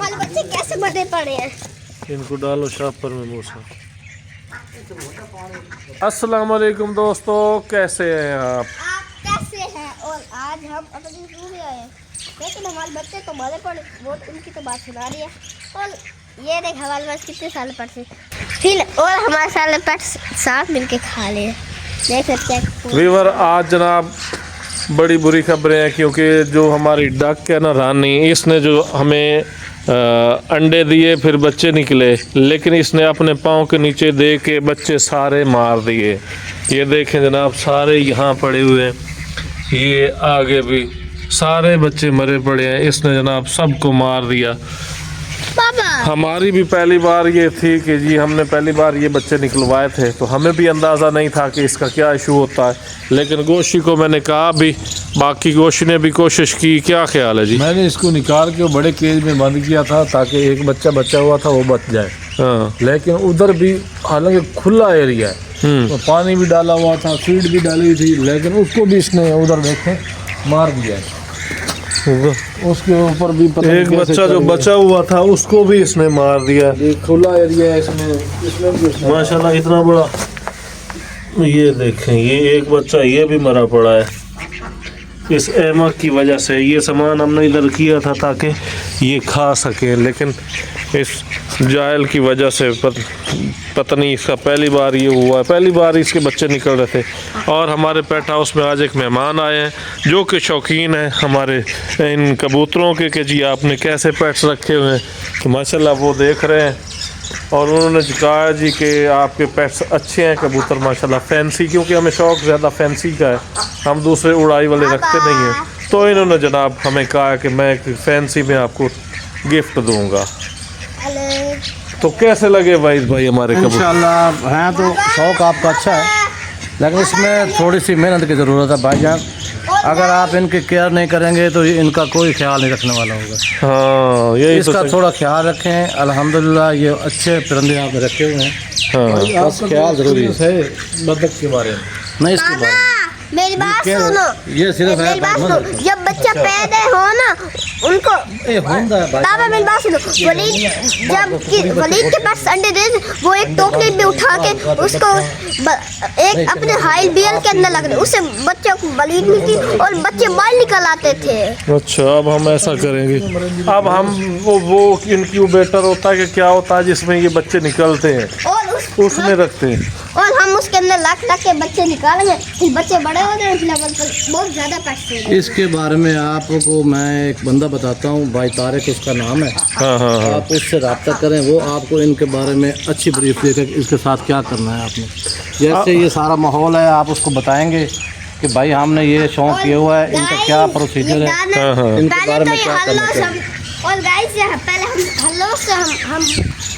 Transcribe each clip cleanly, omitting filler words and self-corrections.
हमारे बच्चे कैसे बड़े पड़े हैं। इनको डालो शापर में मूसा। अस्सलाम वालेकुम दोस्तों, कैसे हैं आप? कैसे हैं? और आज हम अपनी स्कूल आए हैं, लेकिन हमारे बच्चे तो बड़े पड़े, वो उनकी तो बात सुना रही है। और ये देख हमारे पास कितने साल पड़े फिर, और हमारे साल पेट साथ मिलके खा ले। देख सकते हैं वीवर, आज जनाब बड़ी बुरी खबरें हैं, क्योंकि जो हमारी डक है ना रानी, इसने जो हमें अंडे दिए, फिर बच्चे निकले, लेकिन इसने अपने पाँव के नीचे दे के बच्चे सारे मार दिए। ये देखें जनाब, सारे यहाँ पड़े हुए हैं, ये आगे भी सारे बच्चे मरे पड़े हैं। इसने जनाब सबको मार दिया। पापा। हमारी भी पहली बार ये थी कि जी हमने पहली बार ये बच्चे निकलवाए थे, तो हमें भी अंदाज़ा नहीं था कि इसका क्या इशू होता है। लेकिन गोशी को मैंने कहा भी, बाकी गोशी ने भी कोशिश की। क्या ख्याल है जी? मैंने इसको निकाल के बड़े केज में बंद किया था ताकि एक बच्चा बचा हुआ था वो बच जाए। हाँ। लेकिन उधर भी हालांकि खुला एरिया है, तो पानी भी डाला हुआ था, फीड भी डाली हुई थी, लेकिन उसको भी इसने उधर देखें मार दिया है। उसके ऊपर भी एक बच्चा जो बचा हुआ था उसको भी इसने मार दिया। खुला एरिया है इसमें भी माशाल्लाह इतना बड़ा। ये देखें, ये एक बच्चा ये भी मरा पड़ा है इस एमक की वजह से। ये सामान हमने इधर किया था ताकि ये खा सके, लेकिन इस जायल की वजह से पता नहीं, इसका पहली बार ये हुआ है, पहली बार इसके बच्चे निकल रहे थे। और हमारे पेट हाउस में आज एक मेहमान आए हैं जो कि शौकीन है हमारे इन कबूतरों के कि जी आपने कैसे पेट्स रखे हुए हैं। तो माशाल्लाह वो देख रहे हैं, और उन्होंने कहा जी कि आपके पेट्स अच्छे हैं कबूतर माशाल्लाह, फैंसी, क्योंकि हमें शौक़ ज़्यादा फैंसी का है, हम दूसरे उड़ाई वाले रखते नहीं हैं। तो इन्होंने जनाब हमें कहा कि मैं एक फैंसी में आपको गिफ्ट दूंगा। तो कैसे लगे वाइद भाई हमारे कबूतर? इंशाल्लाह हैं तो शौक़ आपका अच्छा है, लेकिन इसमें थोड़ी सी मेहनत की ज़रूरत है भाईजान। अगर आप इनकी केयर नहीं करेंगे तो इनका कोई ख्याल नहीं रखने वाला होगा। हाँ, यही इसका थोड़ा ख्याल रखें। अल्हम्दुलिल्लाह ये अच्छे परिंदे आपने रखे हुए हैं। हाँ, बस ख्याल जरूरी है। बतख के बारे में नहीं, इसके बारे में मेरी बात सुनो, ये सिर्फ है। मेरी बात सुनो, जब बच्चा पैदा हो ना उनको पापा मेरी बात सुनो, वलीद वलीद के पास अंडे दे, वो एक टोकरी में उठा के उसको एक अपने हाई बियल के अंदर लग रहे, उससे बच्चों को वलीद मिलती और बच्चे बाहर निकल आते थे। अच्छा, अब हम ऐसा करेंगे। अब हम वो इनक्यूबेटर होता है कि क्या होता है जिसमें ये बच्चे निकलते हैं, और उसमें रखते हैं, और हम उसके अंदर लाख के बच्चे निकालेंगे, फिर बच्चे बड़े हो गए, बहुत ज़्यादा पैसे। इसके बारे में आपको मैं एक बंदा बताता हूँ, भाई तारिक उसका नाम है। हाँ हाँ हाँ। आप उससे रब्ता करें, वो आपको इनके बारे में अच्छी ब्रीफ देकर इसके साथ क्या करना है आपने। जैसे ये सारा माहौल है, आप उसको बताएंगे कि भाई हमने ये शौक किया हुआ है, इनका क्या प्रोसीजर है, इनके बारे में क्या करना चाहिए। और गाइस पहले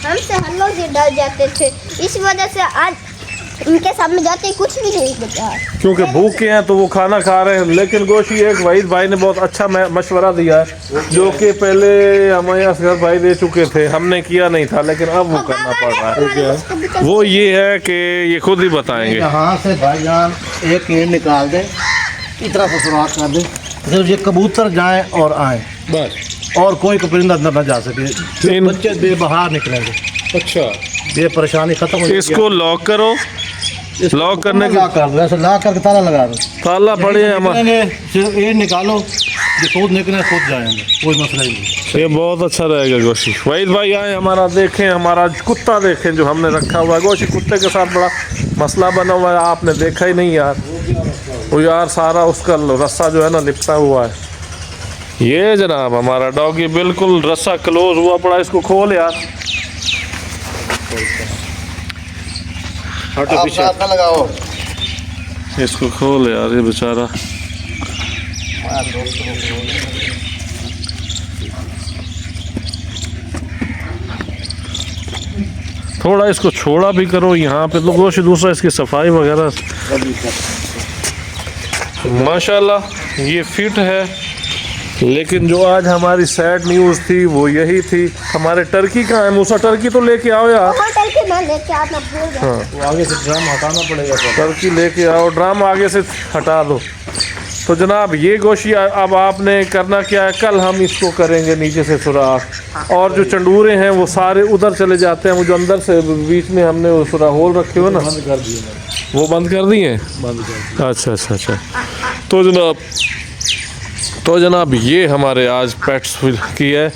हमसे हल्लों से डर जाते थे, इस वजह से आज इनके सामने जाते ही कुछ भी नहीं बचा, क्योंकि भूखे हैं तो वो खाना खा रहे हैं। लेकिन गोशी एक वहीद भाई ने बहुत अच्छा मशवरा दिया है, जो कि पहले हमारे असगर भाई दे चुके थे, हमने किया नहीं था, लेकिन अब वो करना पड़ रहा है। वो ये है कि ये खुद ही बताएंगे। यहाँ से भाईजान एक ईंट निकाल दें, इतना सुराख कर दें, सिर्फ ये कबूतर जाएं और आएं बस, और कोई परिंदा अंदर न जा सके, बच्चे बेबाहर निकलेंगे। अच्छा, ये परेशानी खत्म हो जाएगी। इसको लॉक करो, लॉक करने के लॉक कर दो, ऐसे लॉक करके ताला लगा दो। ताला पड़े हैं हमारे, सिर्फ ये निकालो, जो खुद निकले खुद जाएंगे, कोई मसला ही नहीं। ये बहुत अच्छा रहेगा गोशी। वहीद भाई आए हमारा, देखें हमारा कुत्ता, देखें जो हमने रखा हुआ है। गोशी कुत्ते के साथ बड़ा मसला बना हुआ है, आपने देखा ही नहीं यार, वो यार सारा उसका रस्सा जो है ना लिपटा हुआ है। ये जनाब हमारा डॉगी बिल्कुल रस्सा क्लोज हुआ पड़ा, इसको खोल यार, हटो पीछे, लगाओ इसको खोल यार, ये बेचारा। थोड़ा इसको छोड़ा भी करो यहाँ पे, तो गोश दूसरा इसकी सफाई वगैरह। माशाल्लाह ये फिट है, लेकिन जो आज हमारी सैड न्यूज़ थी वो यही थी। हमारे टर्की कहाँ है? मूसा टर्की तो लेके आओ यार। टर्की मैं लेके आता हूं। हाँ, तो आगे से ड्रम हटाना पड़ेगा। टर्की लेके आओ, ड्रम आगे से हटा दो। तो जनाब ये गोशी अब आपने करना क्या है, कल हम इसको करेंगे नीचे से सुराख, और जो चंडूरे हैं वो सारे उधर चले जाते हैं, वो जो अंदर से बीच में हमने वो सुराख होल रखे हो ना, बंद कर दिए मैंने, वो बंद कर दिए। बंद कर दिए। अच्छा अच्छा अच्छा। तो जनाब ये हमारे आज पेट्स की है।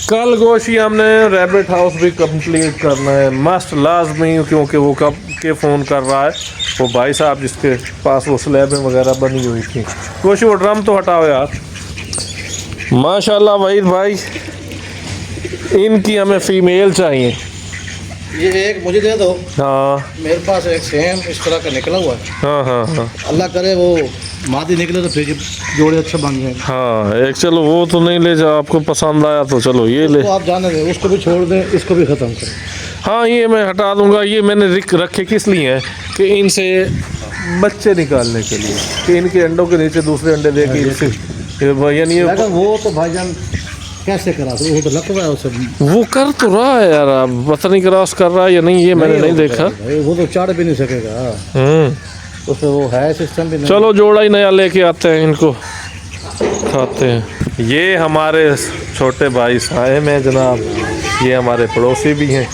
कल गोशी हमने रैबिट हाउस भी कंप्लीट करना है, मस्ट लाजमी, क्योंकि वो कब के फ़ोन कर रहा है वो भाई साहब जिसके पास वो स्लैबें वगैरह बनी हुई थी। गोशी वो ड्रम तो हटाओ यार। माशाल्लाह वहीद भाई, इनकी हमें फ़ीमेल चाहिए। ये एक मुझे दे दो। हाँ मेरे पास एक सेम इस तरह का निकला हुआ है। हाँ हाँ हाँ अल्लाह करे वो मादी निकले तो फिर जोड़े अच्छे बन जाए। हाँ, एक चलो वो तो नहीं ले जाओ, आपको पसंद आया तो चलो ये ले। तो आप जाने दें, उसको भी छोड़ दें, इसको भी ख़त्म करें। हाँ ये मैं हटा दूंगा। ये मैंने रखे किस लिए हैं कि इनसे बच्चे निकालने के लिए, कि इनके अंडों के नीचे दूसरे अंडे दे के इनसे यानी लेकिन वो तो भाईजान कैसे करा, तो वो तो लग रहा है उसे। वो कर तो रहा है यार, अब पता नहीं क्रॉस कर रहा है या नहीं, ये मैंने नहीं देखा। भाई वो तो चढ़ भी नहीं सकेगा, तो फिर वो है सिस्टम भी नहीं। चलो जोड़ा ही नया लेके आते हैं, इनको खाते हैं। ये हमारे छोटे भाई साहिब हैं जनाब, ये हमारे पड़ोसी भी हैं।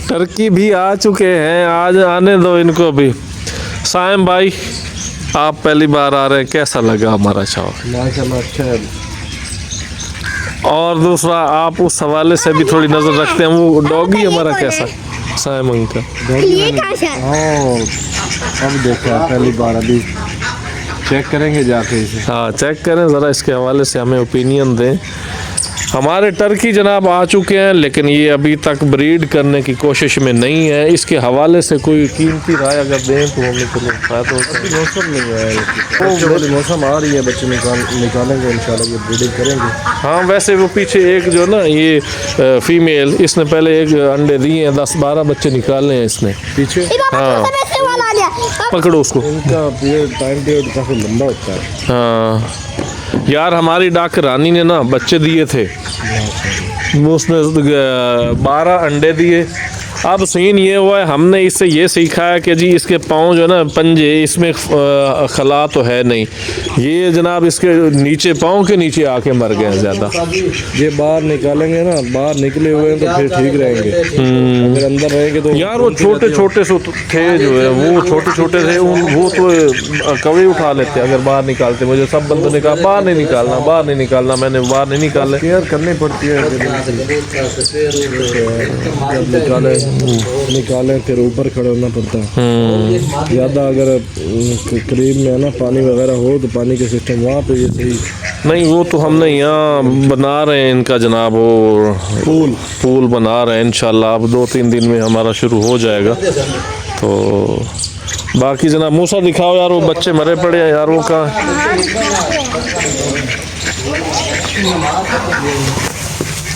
टर्की भी आ चुके हैं, आज आने दो इनको भी। साहिब भाई आप पहली बार आ रहे हैं, कैसा लगा हमारा शौक? माशाल्लाह अच्छा है। और दूसरा आप उस हवाले से भी थोड़ी नज़र रखते हैं, वो डॉगी हमारा कैसा साइमन का? ये कहाँ से है? हाँ अब देखा पहली बार, अभी चेक करेंगे जाके इसे। हाँ चेक करें ज़रा, इसके हवाले से हमें ओपिनियन दें। हमारे टर्की जनाब आ चुके हैं, लेकिन ये अभी तक ब्रीड करने की कोशिश में नहीं है। इसके हवाले से कोई कीमती राय अगर दें तो हमें चलो फायदा होता है। मौसम नहीं है, बच्चे वाली मौसम आ रही है, बच्चे निकालेंगे इंशाल्लाह, ये ब्रीडिंग करेंगे। हाँ वैसे वो पीछे एक जो ना ये फीमेल, इसने पहले एक अंडे दिए हैं, 10-12 बच्चे निकाले हैं इसने पीछे। हाँ पकड़ो उसको। इनका ये टाइम पीरियड काफ़ी लंबा होता है। हाँ यार हमारी डाक रानी ने ना बच्चे दिए थे, वो उसने 12 अंडे दिए। अब सीन ये हुआ है, हमने इससे ये सीखा है कि जी इसके पाँव जो है ना पंजे, इसमें खला तो है नहीं, ये जनाब इसके नीचे पाँव के नीचे आके मर गए हैं ज़्यादा। ये बाहर निकालेंगे ना, बाहर निकले हुए हैं तो फिर ठीक रहेंगे, अगर अंदर रहेंगे तो। यार वो छोटे छोटे से थे जो है, वो छोटे छोटे थे, वो तो कभी उठा लेते अगर बाहर निकालते। मुझे सब बंदों ने कहा बाहर नहीं निकालना, बाहर नहीं निकालना, मैंने बाहर नहीं निकाले। केयर करनी पड़ती है, निकालें फिर ऊपर खड़ा होना पड़ता है। ज़्यादा अगर करीब में है ना पानी वगैरह हो तो पानी के सिस्टम वहाँ पे ये सही नहीं। वो तो हमने यहाँ बना रहे हैं इनका जनाब, वो पूल बना रहे हैं इंशाल्लाह, अब 2-3 दिन में हमारा शुरू हो जाएगा। तो बाकी जनाब मूसा दिखाओ यार, वो बच्चे मरे पड़े हैं यार, वो कहाँ?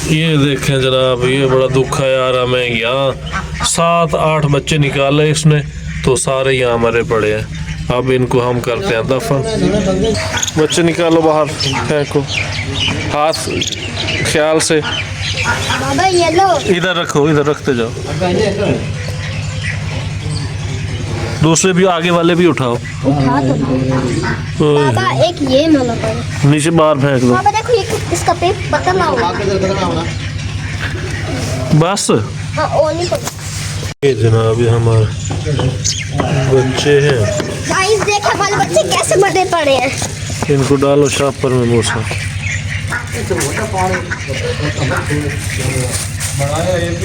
ये देखें जनाब, ये बड़ा दुख है यार हमें। यहाँ 7-8 बच्चे निकाले इसने, तो सारे यहाँ मरे पड़े हैं। अब इनको हम करते हैं दफन। बच्चे निकालो बाहर, फेंको हाथ ख्याल से। बाबा ये लो। इधर रखो, इधर रखते जाओ। दूसरे भी आगे वाले भी उठाओ। बाबा एक ये माला पर नीचे बाहर फेंक दो। बाबा देखो ये इसका पेट पतला होगा। बस हाँ ओली को। ये जनाब ये हमारे बच्चे हैं, गाइस देखे वाले बच्चे कैसे बड़े पड़े हैं। इनको डालो शापर में मूसा।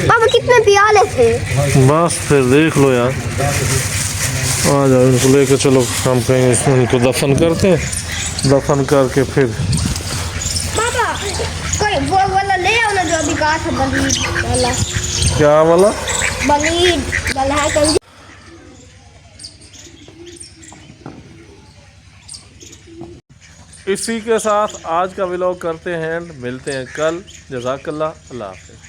बाबा कितने प्याले थे। बस फिर देख लो यार, आ जाओ इनको लेकर चलो, हम कहीं इनको दफन करते हैं, दफन करके फिर। बाबा कोई वो वाला ले आओ ना जो अभी कहा था, बलीड वाला। क्या वाला? बलीड वाला है कंजी। इसी के साथ आज का व्लॉग करते हैं, मिलते हैं कल। जज़ाकल्लाह, अल्लाह हाफ़िज़।